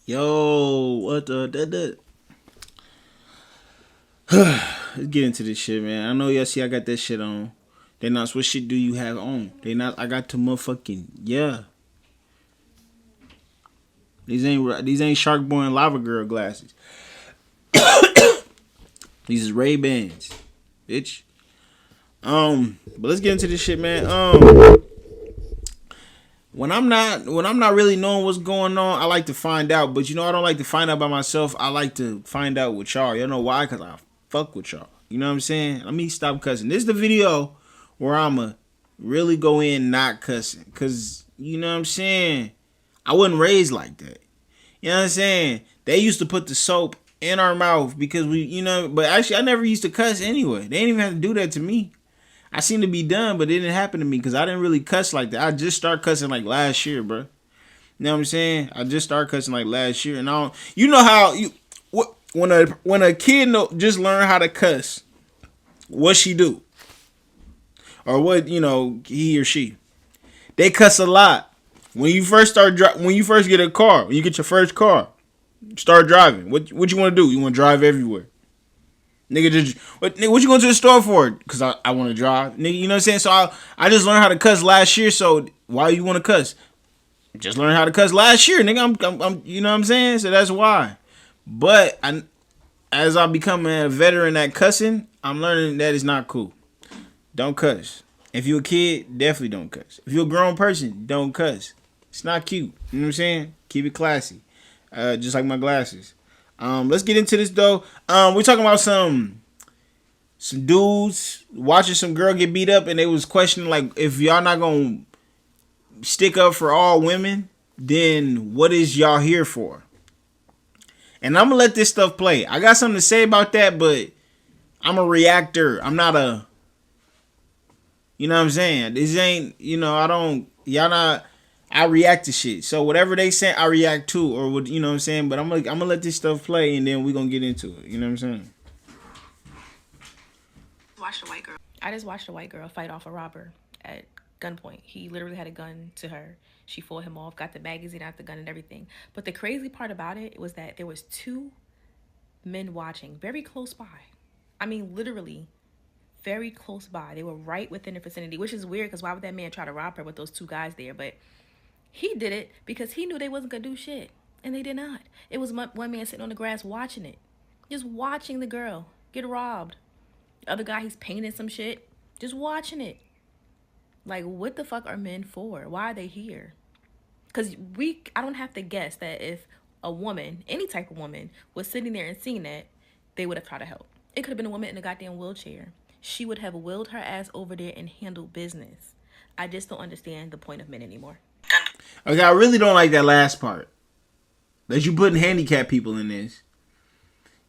Yo, what the? Let's get into this shit, man. I know y'all see I got that shit on. They not what shit do you have on? They not. I got to motherfucking yeah. These ain't Shark Boy and Lava Girl glasses. These is Ray Bans, bitch. But let's get into this shit, man. When I'm not really knowing what's going on, I like to find out. But I don't like to find out by myself. I like to find out with y'all. You know why? Cause I fuck with y'all. You know what I'm saying? Let me stop cussing. This is the video where I'ma really go in not cussing. Cause you know what I'm saying? I wasn't raised like that. You know what I'm saying? They used to put the soap in our mouth because but actually I never used to cuss anyway. They didn't even have to do that to me. I seem to be done, but it didn't happen to me because I didn't really cuss like that. I just started cussing like last year, bro. You know what I'm saying? I just started cussing like last year, and I don't. You know how when a kid just learn how to cuss, what she do, or what he or she, they cuss a lot. When you first when you first get a car, when you get your first car, start driving. What you want to do? You want to drive everywhere. Nigga, what you going to the store for? Because I want to drive. Nigga, you know what I'm saying? So I just learned how to cuss last year, so why you want to cuss? Just learned how to cuss last year, nigga. I'm you know what I'm saying? So that's why. But as I become a veteran at cussing, I'm learning that it's not cool. Don't cuss. If you're a kid, definitely don't cuss. If you're a grown person, don't cuss. It's not cute. You know what I'm saying? Keep it classy. Just like my glasses. Let's get into this though. We're talking about some dudes watching some girl get beat up, and they was questioning like, if y'all not gonna stick up for all women, then what is y'all here for? And I'm gonna let this stuff play. I got something to say about that, but I'm a reactor. I'm not a. You know what I'm saying? This ain't. I don't. Y'all not. I react to shit. So whatever they say, I react to, or what you know what I'm saying. But I'm gonna let this stuff play, and then we're gonna get into it. You know what I'm saying? Watched a white girl. I just watched a white girl fight off a robber at gunpoint. He literally had a gun to her. She fought him off, got the magazine out the gun and everything. But the crazy part about it was that there was two men watching very close by. I mean, literally very close by. They were right within the vicinity, which is weird because why would that man try to rob her with those two guys there? But he did it because he knew they wasn't going to do shit. And they did not. It was one man sitting on the grass watching it. Just watching the girl get robbed. The other guy, he's painting some shit. Just watching it. Like, what the fuck are men for? Why are they here? Because I don't have to guess that if a woman, any type of woman, was sitting there and seeing that, they would have tried to help. It could have been a woman in a goddamn wheelchair. She would have wheeled her ass over there and handled business. I just don't understand the point of men anymore. Okay, I really don't like that last part. That you putting handicapped people in this.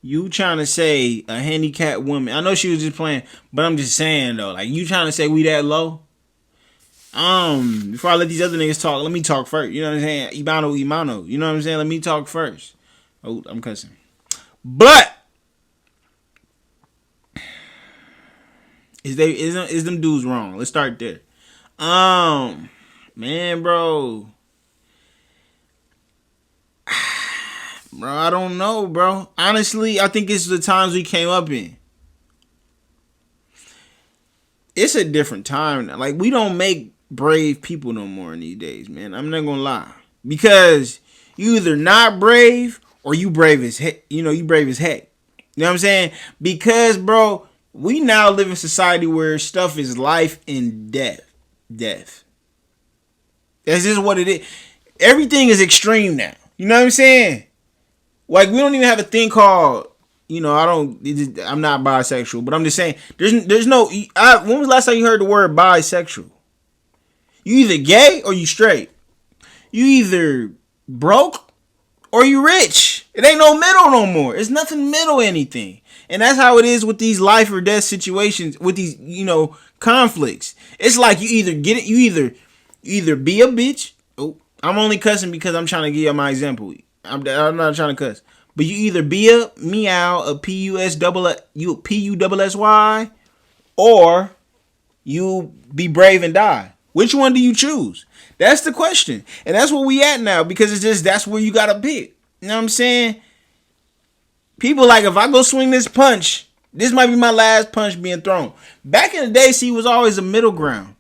You trying to say a handicapped woman. I know she was just playing, but I'm just saying though. Like, you trying to say we that low? Before I let these other niggas talk, let me talk first. You know what I'm saying? Imano. You know what I'm saying? Let me talk first. Oh, I'm cussing. But is them dudes wrong? Let's start there. Man, bro. Bro, I don't know, bro. Honestly, I think it's the times we came up in. It's a different time. Like, we don't make brave people no more in these days, man. I'm not gonna lie. Because you either not brave or you brave as heck. You brave as heck. You know what I'm saying? Because, bro, we now live in a society where stuff is life and death. Death. That's just what it is. Everything is extreme now. You know what I'm saying? Like, we don't even have a thing called, I'm not bisexual, but I'm just saying, there's no, when was the last time you heard the word bisexual? You either gay or you straight. You either broke or you rich. It ain't no middle no more. It's nothing middle anything. And that's how it is with these life or death situations, with these, conflicts. It's like you either get it, you either be a bitch. Oh, I'm only cussing because I'm trying to give you my example. I'm not trying to cuss. But you either be a meow, a P-U-S-S-Y, or you be brave and die. Which one do you choose? That's the question. And that's where we at now, because it's just, that's where you gotta pick. You know what I'm saying? People like, if I go swing this punch, this might be my last punch being thrown. Back in the day, see, it was always a middle ground.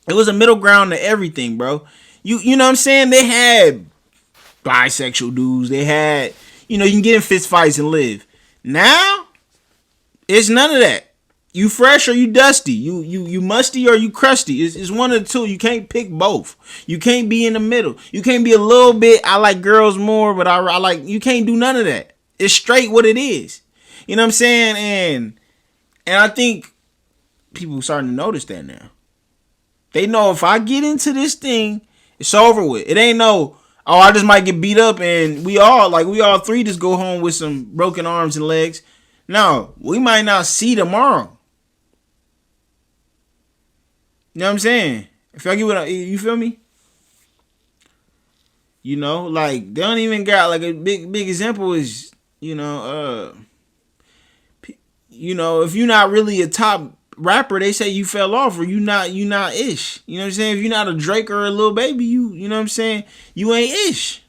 It was a middle ground to everything, bro. You know what I'm saying? They had bisexual dudes. They had, you can get in fist fights and live. Now, it's none of that. You fresh or you dusty. You musty or you crusty. It's one of the two. You can't pick both. You can't be in the middle. You can't be a little bit, I like girls more, but I like, you can't do none of that. It's straight what it is. You know what I'm saying? And I think people starting to notice that now. They know if I get into this thing, it's over with. It ain't no, oh, I just might get beat up and we all three just go home with some broken arms and legs. No, we might not see tomorrow. You know what I'm saying? If I get what you feel me? Like they don't even got like a big example is, if you're not really a top rapper, they say you fell off or you not ish. You know what I'm saying? If you're not a Drake or a Lil Baby, you know what I'm saying? You ain't ish.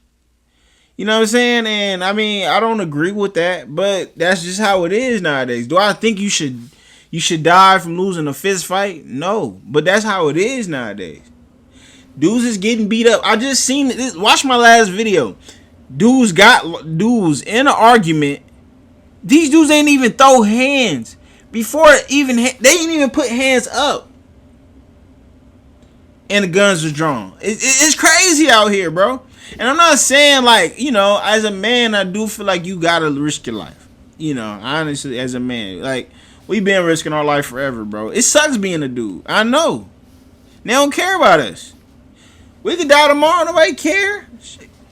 You know what I'm saying? And I mean, I don't agree with that, but that's just how it is nowadays. Do I think you should die from losing a fist fight? No, but that's how it is nowadays. Dudes is getting beat up. I just seen this. Watch my last video. Dudes in an argument. These dudes ain't even throw hands before even they ain't even put hands up, and the guns was drawn. It's crazy out here, bro. And I'm not saying like, as a man, I do feel like you gotta risk your life. Honestly, as a man, like we've been risking our life forever, bro. It sucks being a dude. I know. They don't care about us. We could die tomorrow. Nobody care.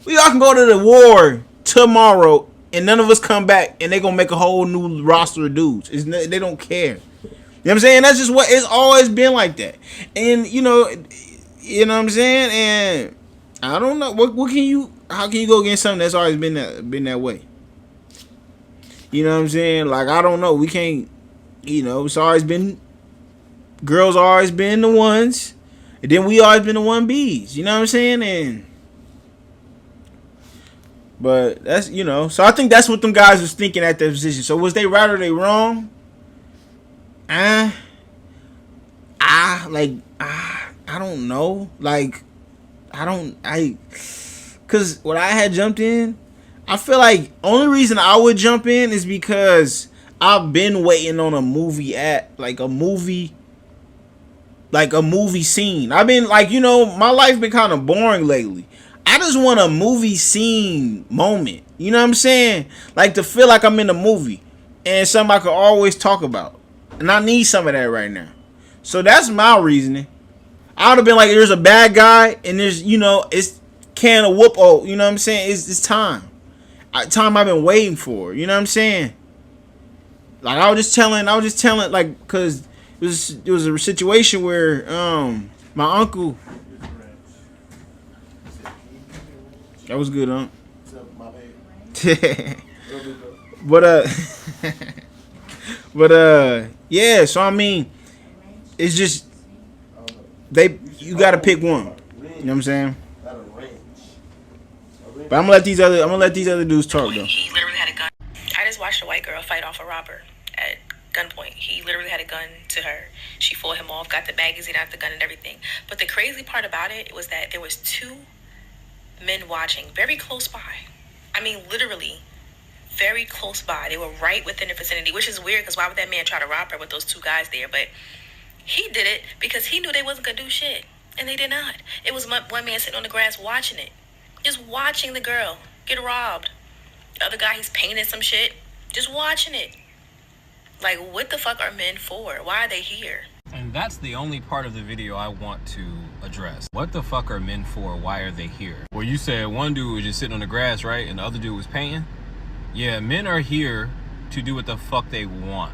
We all can go to the war tomorrow, and none of us come back, and they gonna make a whole new roster of dudes. They don't care. You know what I'm saying? That's just what it's always been like that. And you know what I'm saying? And I don't know how can you go against something that's always been that way? You know what I'm saying? Like, I don't know. We can't, it's always been, girls always been the ones, and then we always been the 1Bs. You know what I'm saying? But that's, so I think that's what them guys was thinking at that position. So was they right or they wrong? I don't know. Like, cause when I had jumped in, I feel like only reason I would jump in is because I've been waiting on a movie scene. I've been like, my life been kind of boring lately. I just want a movie scene moment. You know what I'm saying? Like to feel like I'm in a movie and something I could always talk about. And I need some of that right now. So that's my reasoning. I would have been like, there's a bad guy and there's, it's can of whoop. Oh, you know what I'm saying? It's time. Time I've been waiting for. You know what I'm saying? Like I was just telling like, cause it was a situation where my uncle. That was good, huh? but yeah. So I mean, it's just you gotta pick one. You know what I'm saying? But I'm gonna let these other dudes talk though. He literally had a gun. I just watched a white girl fight off a robber at gunpoint. He literally had a gun to her. She fought him off, got the magazine out the gun and everything. But the crazy part about it was that there was two men watching very close by. I mean, literally very close by. They were right within the vicinity, which is weird because why would that man try to rob her with those two guys there? But he did it because he knew they wasn't gonna do shit, and they did not. It was one man sitting on the grass watching it, just watching the girl get robbed. The other guy, he's painting some shit, just watching it. Like, what the fuck are men for? Why are they here? And that's the only part of the video I want to address. What the fuck are men for? Why are they here? Well, you said one dude was just sitting on the grass, right? And the other dude was painting? Yeah, men are here to do what the fuck they want.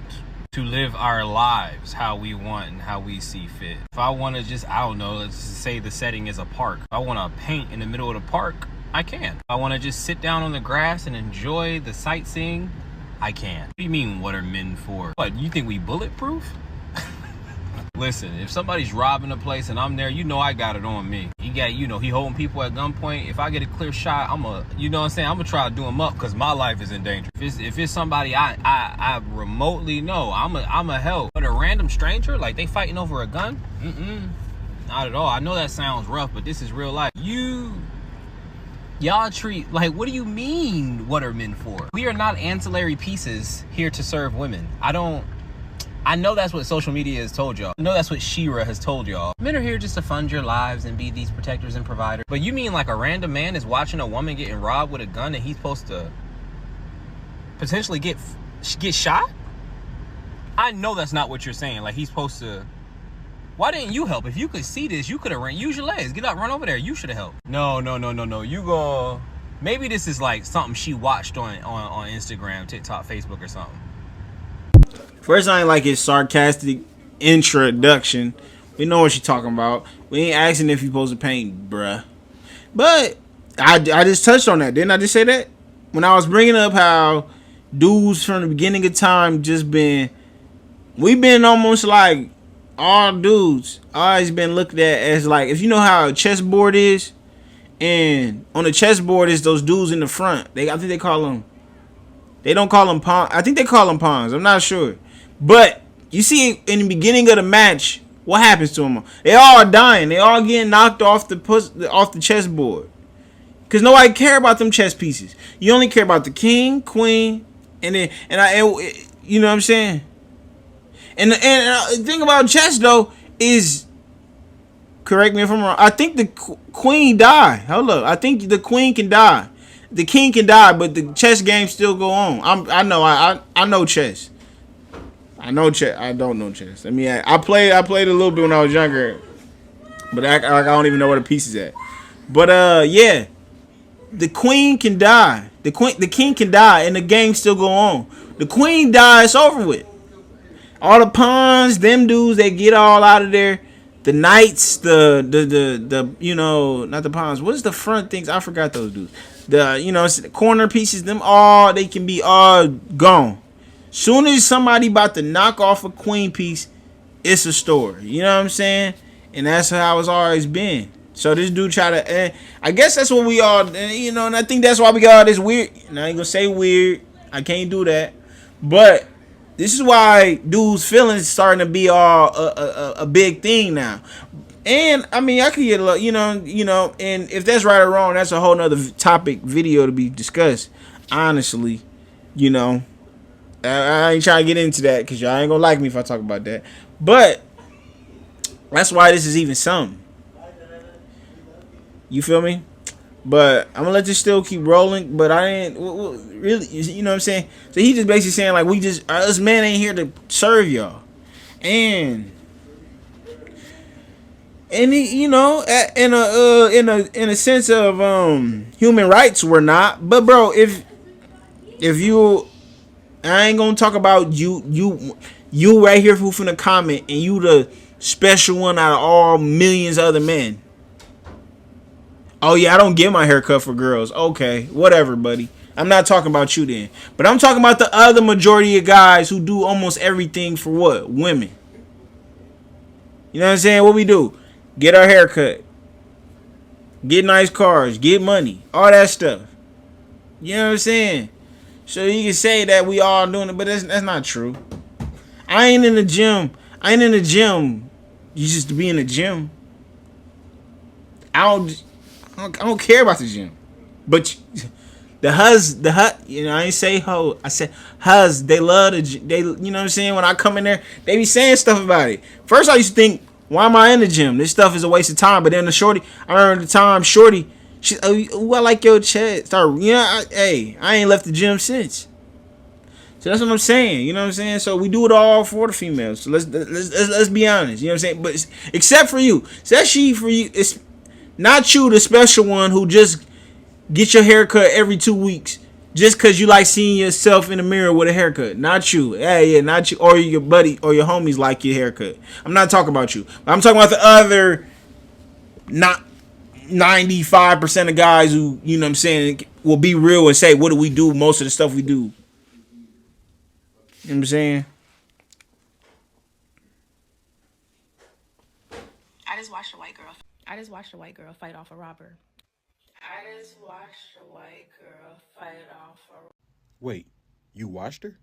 To live our lives how we want and how we see fit. If I want to just, I don't know, let's just say the setting is a park. If I want to paint in the middle of the park, I can. If I want to just sit down on the grass and enjoy the sightseeing, I can. What do you mean, what are men for? What, you think we bulletproof? Listen, if somebody's robbing a place and I'm there, you know I got it on me. He got, you know, he holding people at gunpoint. If I get a clear shot, you know what I'm saying? I'm gonna try to do him up because my life is in danger. If it's somebody I remotely know, I'm a help. But a random stranger, like they fighting over a gun? Not at all. I know that sounds rough, but this is real life. Y'all treat, like, what do you mean, what are men for? We are not ancillary pieces here to serve women. I know that's what social media has told y'all. I know that's what Shira has told y'all. Men are here just to fund your lives and be these protectors and providers. But you mean like a random man is watching a woman getting robbed with a gun and he's supposed to potentially get shot? I know that's not what you're saying. Like he's supposed to... Why didn't you help? If you could see this, you could have ran. Use your legs. Get up, run over there. You should have helped. No. You go... Maybe this is like something she watched on Instagram, TikTok, Facebook or something. First, I ain't like his sarcastic introduction. We know what she talking about. We ain't asking if you supposed to paint, bruh. But I just touched on that. Didn't I just say that? When I was bringing up how dudes from the beginning of time we've been almost like all dudes always been looked at as like, if you know how a chessboard is, and on the chessboard is those dudes in the front. I think they call them. They don't call them pawns. I think they call them pawns. I'm not sure. But you see, in the beginning of the match, what happens to them? They all are dying. They all getting knocked off the chessboard. Because nobody care about them chess pieces. You only care about the king, queen, and you know what I'm saying? And the thing about chess though is, correct me if I'm wrong, I think the queen died. Hold up, I think the queen can die. The king can die, but the chess game still go on. I know chess. I know chess. I don't know chess. I played a little bit when I was younger, but I don't even know where the piece is at. But yeah, the queen can die. The king can die, and the game still go on. The queen dies, it's over with. All the pawns, them dudes, they get all out of there. The knights, the you know, not the pawns. What's the front things? I forgot those dudes. The corner pieces, they can be all gone. Soon as somebody about to knock off a queen piece, it's a story. You know what I'm saying? And that's how it's always been. So this dude try to, I guess that's what we all, and I think that's why we got all this weird. And I ain't gonna say weird. I can't do that. But this is why dudes' feelings starting to be all a big thing now. And I mean, I could get a lot, and if that's right or wrong, that's a whole nother topic video to be discussed. Honestly, I ain't trying to get into that because y'all ain't gonna like me if I talk about that. But that's why this is even something. You feel me? But I'm gonna let this still keep rolling. But I ain't really, you know what I'm saying? So he just basically saying like, us men ain't here to serve y'all, and he, in a sense of human rights, we're not. But bro, if you, I ain't gonna talk about you right here who finna comment, and you the special one out of all millions of other men. Oh yeah, I don't get my hair cut for girls. Okay, whatever, buddy. I'm not talking about you then. But I'm talking about the other majority of guys who do almost everything for what? Women. You know what I'm saying? What we do? Get our hair cut. Get nice cars. Get money. All that stuff. You know what I'm saying? So you can say that we all doing it, but that's not true. I ain't in the gym. You just to be in the gym. I don't care about the gym. But I ain't say hoe. I said huz. They love the gym. They, you know what I'm saying? When I come in there, they be saying stuff about it. First I used to think, why am I in the gym? This stuff is a waste of time. But then I remember the time shorty, she, oh, I like your chest. I ain't left the gym since. So that's what I'm saying. You know what I'm saying? So we do it all for the females. So let's be honest. You know what I'm saying? But except for you. So that's for you. It's not you, the special one who just get your haircut every 2 weeks just because you like seeing yourself in the mirror with a haircut. Not you. Yeah, not you. Or your buddy or your homies like your haircut. I'm not talking about you. I'm talking about the other, not 95% of guys who, you know what I'm saying, will be real and say, what do we do? Most of the stuff we do. You know what I'm saying? I just watched a white girl fight off a robber. I just watched a white girl fight off a Wait, you watched her?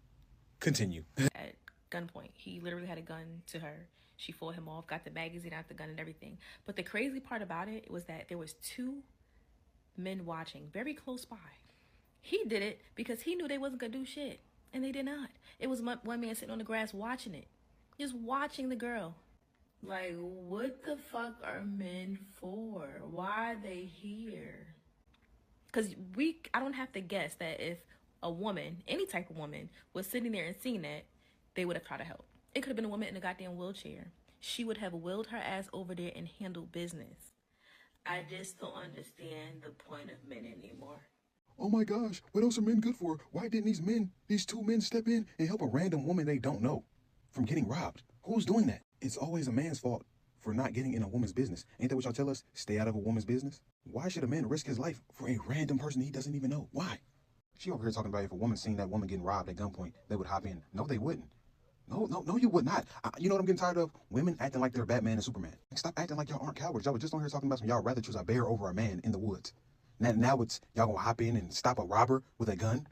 Continue. at gunpoint. He literally had a gun to her. She fought him off, got the magazine out the gun and everything. But the crazy part about it was that there was two men watching very close by. He did it because he knew they wasn't gonna do shit, and they did not. It was one man sitting on the grass watching it, just watching the girl. Like, what the fuck are men for? Why are they here? Because I don't have to guess that if a woman, any type of woman, was sitting there and seeing that, they would have tried to help. It could have been a woman in a goddamn wheelchair. She would have wheeled her ass over there and handled business. I just don't understand the point of men anymore. Oh my gosh, what else are men good for? Why didn't these two men step in and help a random woman they don't know from getting robbed? Who's doing that? It's always a man's fault for not getting in a woman's business. Ain't that what y'all tell us? Stay out of a woman's business? Why should a man risk his life for a random person he doesn't even know? Why? She over here talking about if a woman seen that woman getting robbed at gunpoint, they would hop in. No, they wouldn't. No, you would not. You know what I'm getting tired of? Women acting like they're Batman and Superman. Stop acting like y'all aren't cowards. Y'all were just on here talking about some y'all rather choose a bear over a man in the woods. Now it's y'all gonna hop in and stop a robber with a gun?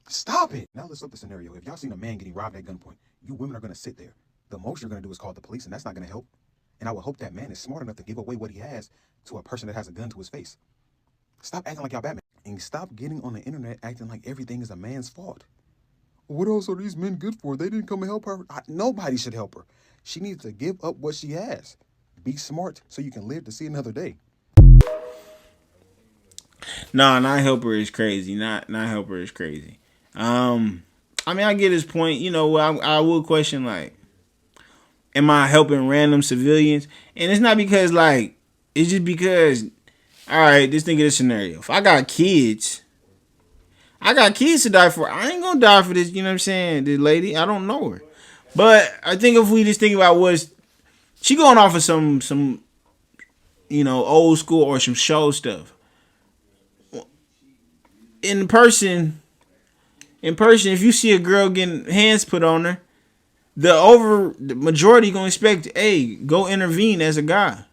Stop it. Now let's look at the scenario. If y'all seen a man getting robbed at gunpoint, you women are gonna sit there. The most you're gonna do is call the police, and that's not gonna help. And I would hope that man is smart enough to give away what he has to a person that has a gun to his face. Stop acting like y'all Batman. And stop getting on the internet acting like everything is a man's fault. What else are these men good for? They didn't come and help her. Nobody should help her. She needs to give up what she has. Be smart so you can live to see another day. Nah, not help her is crazy. Not help her is crazy. I mean, I get his point. You know, I will question, like, am I helping random civilians? And it's not because, like, it's just because, all right, just think of this scenario. If I got kids to die for. I ain't gonna die for this, you know what I'm saying? This lady, I don't know her. But I think if we just think about what's, she going off of some, you know, old school or some show stuff. In person, if you see a girl getting hands put on her, the majority gonna expect, hey, go intervene as a guy.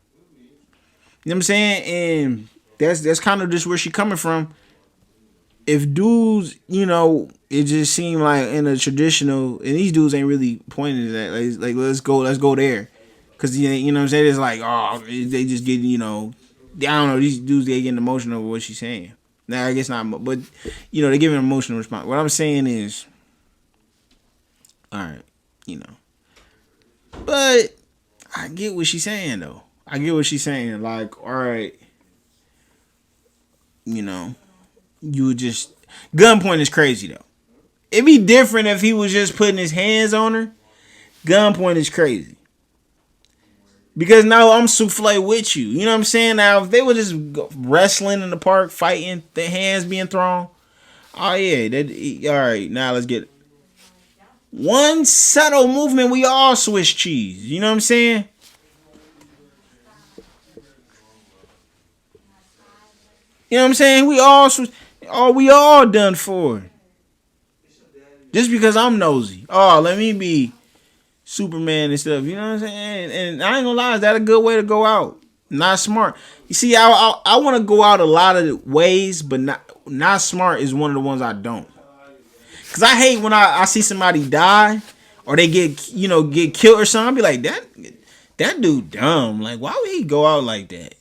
You know what I'm saying? And that's kind of just where she coming from. If dudes, you know, it just seemed like in a traditional, and these dudes ain't really pointing at that. Like let's go there, cause you know what I'm saying. It's like, oh, they just get, you know, I don't know, these dudes, they getting emotional over what she's saying. Now I guess not, but you know, they give an emotional response. What I'm saying is, all right, you know, but I get what she's saying though. I get what she's saying. Like, all right, you know, you would just, gunpoint is crazy though. It'd be different if he was just putting his hands on her. Gunpoint is crazy. Because now I'm souffle with you. You know what I'm saying? Now, if they were just wrestling in the park, fighting, the hands being thrown. Oh, yeah. All right, now let's get it. One subtle movement, we all Swiss cheese. You know what I'm saying? You know what I'm saying? We all done for. Just because I'm nosy. Oh, let me be Superman and stuff. You know what I'm saying? And I ain't gonna lie, is that a good way to go out? Not smart. You see, I want to go out a lot of ways, but not smart is one of the ones I don't. Cause I hate when I see somebody die or they get killed or something. I be like, that dude dumb. Like, why would he go out like that?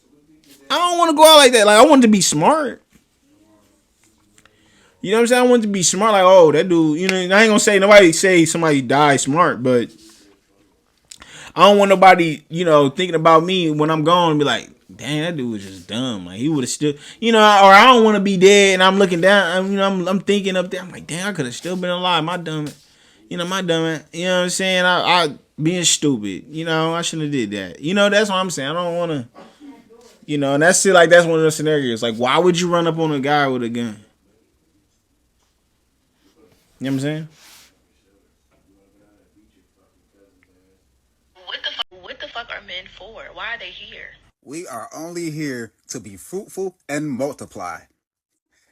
I don't want to go out like that. Like, I want to be smart. You know what I'm saying? I want to be smart. Like, oh, that dude, you know, I ain't gonna say nobody say somebody died smart, but I don't want nobody, you know, thinking about me when I'm gone and be like, dang, that dude was just dumb. Like, he would have still, you know, or I don't want to be dead and I'm looking down, you know, I'm thinking up there. I'm like, damn, I could have still been alive. My dumb, you know what I'm saying? I being stupid, you know, I shouldn't have did that. You know, that's what I'm saying. I don't want to, you know, and that's it. Like, that's one of those scenarios. Like, why would you run up on a guy with a gun? You know what I'm saying? What the fuck are men for? Why are they here? We are only here to be fruitful and multiply.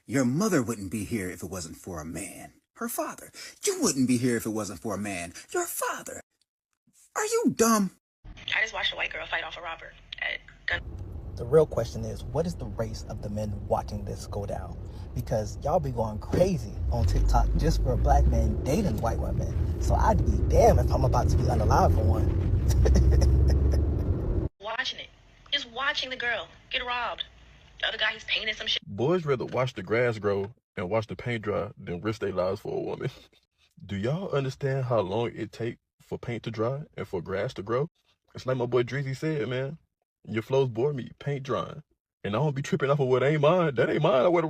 Your mother wouldn't be here if it wasn't for a man. Her father. You wouldn't be here if it wasn't for a man. Your father. Are you dumb? I just watched a white girl fight off a robber at The real question is, what is the race of the men watching this go down? Because y'all be going crazy on TikTok just for a black man dating white women. So I'd be damned if I'm about to be unalive for one. Watching it. Just watching the girl get robbed. The other guy, he's painting some shit. Boys rather watch the grass grow and watch the paint dry than risk their lives for a woman. Do y'all understand how long it take for paint to dry and for grass to grow? It's like my boy Drizzy said, man. Your flows bore me, paint drying. And I don't be tripping off of what ain't mine. That ain't mine. I'd rather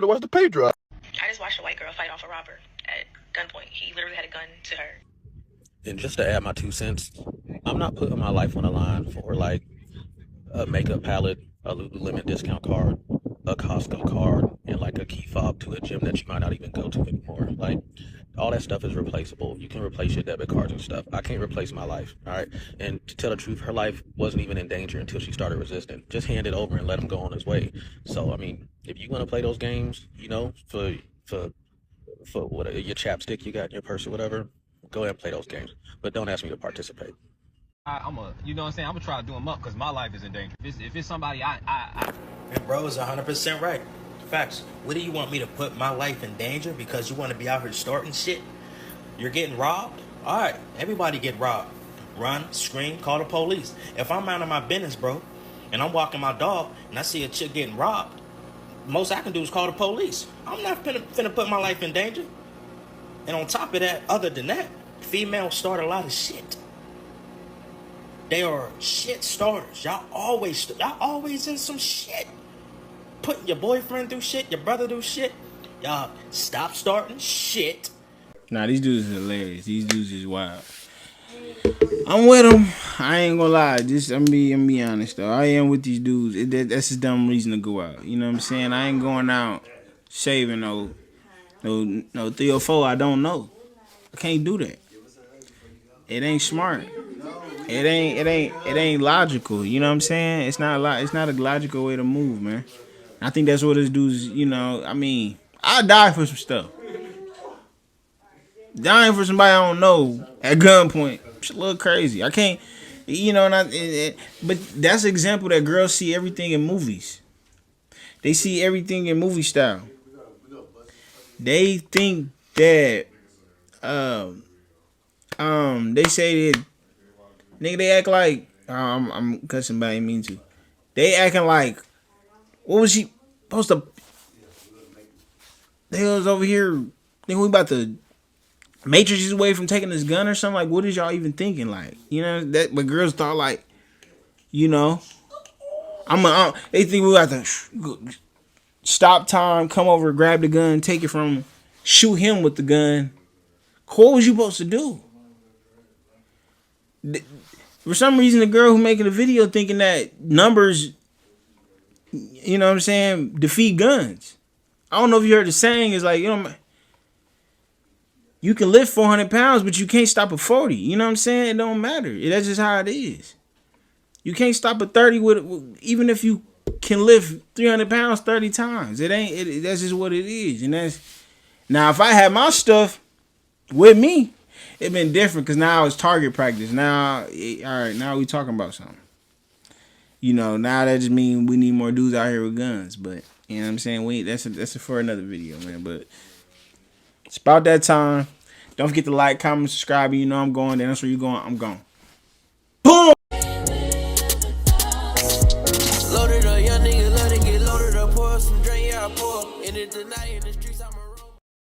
watch the paint dry. I just watched a white girl fight off a robber at gunpoint. He literally had a gun to her. And just to add my 2 cents, I'm not putting my life on the line for like a makeup palette, a Lululemon discount card, a Costco card, and like a key fob to a gym that you might not even go to anymore. Like, all that stuff is replaceable. You can replace your debit cards and stuff. I can't replace my life, all right? And to tell the truth, her life wasn't even in danger until she started resisting. Just hand it over and let him go on his way. So, I mean, if you want to play those games, you know, for what your chapstick you got in your purse or whatever, go ahead and play those games. But don't ask me to participate. You know what I'm saying? I'm gonna try to do them up because my life is in danger. If it's somebody And bro is 100% right. Facts. What do you want me to put my life in danger because you want to be out here starting shit? You're getting robbed? Alright, everybody get robbed. Run, scream, call the police. If I'm out of my business, bro, and I'm walking my dog and I see a chick getting robbed, most I can do is call the police. I'm not finna put my life in danger. And on top of that, other than that, females start a lot of shit. They are shit starters. Y'all always in some shit. Putting your boyfriend through shit, your brother through shit. Y'all stop starting shit. Nah, these dudes are hilarious. These dudes is wild. I'm with them. I ain't gonna lie. I'm be honest though. I am with these dudes. That's a dumb reason to go out. You know what I'm saying? I ain't going out saving no 3 or 4 I don't know. I can't do that. It ain't smart. It ain't logical. You know what I'm saying? It's not a logical way to move, man. I think that's what this dude's. You know, I mean, I die for some stuff. Dying for somebody I don't know at gunpoint, it's a little crazy. I can't, you know, but that's an example that girls see everything in movies. They see everything in movie style. They think that, they say that, nigga, they act like, I'm cussing, but I ain't mean to. They acting like, what was she supposed to? They was over here. Think we about to Matrix is away from taking this gun or something? Like, what is y'all even thinking? Like, you know, that, but girls thought like, you know, they think we got to stop time, come over, grab the gun, take it from him, shoot him with the gun. What was you supposed to do? For some reason, the girl who making the video thinking that numbers, you know what I'm saying, defeat guns. I don't know if you heard the saying, is like, you know, you can lift 400 pounds, but you can't stop a 40. You know what I'm saying? It don't matter. That's just how it is. You can't stop a 30 even if you can lift 300 pounds 30 times. That's just what it is. And that's, now if I had my stuff with me, it'd been different because now it's target practice. Now, all right, now we talking about something. You know, now that just means we need more dudes out here with guns. But, you know what I'm saying? That's for another video, man. But it's about that time. Don't forget to like, comment, subscribe. You know I'm going. Then that's where you're going. I'm gone. Boom! Loaded up, young nigga, let it get loaded up. Pour some drink, yeah, I pour. In it tonight in the streets, I'm a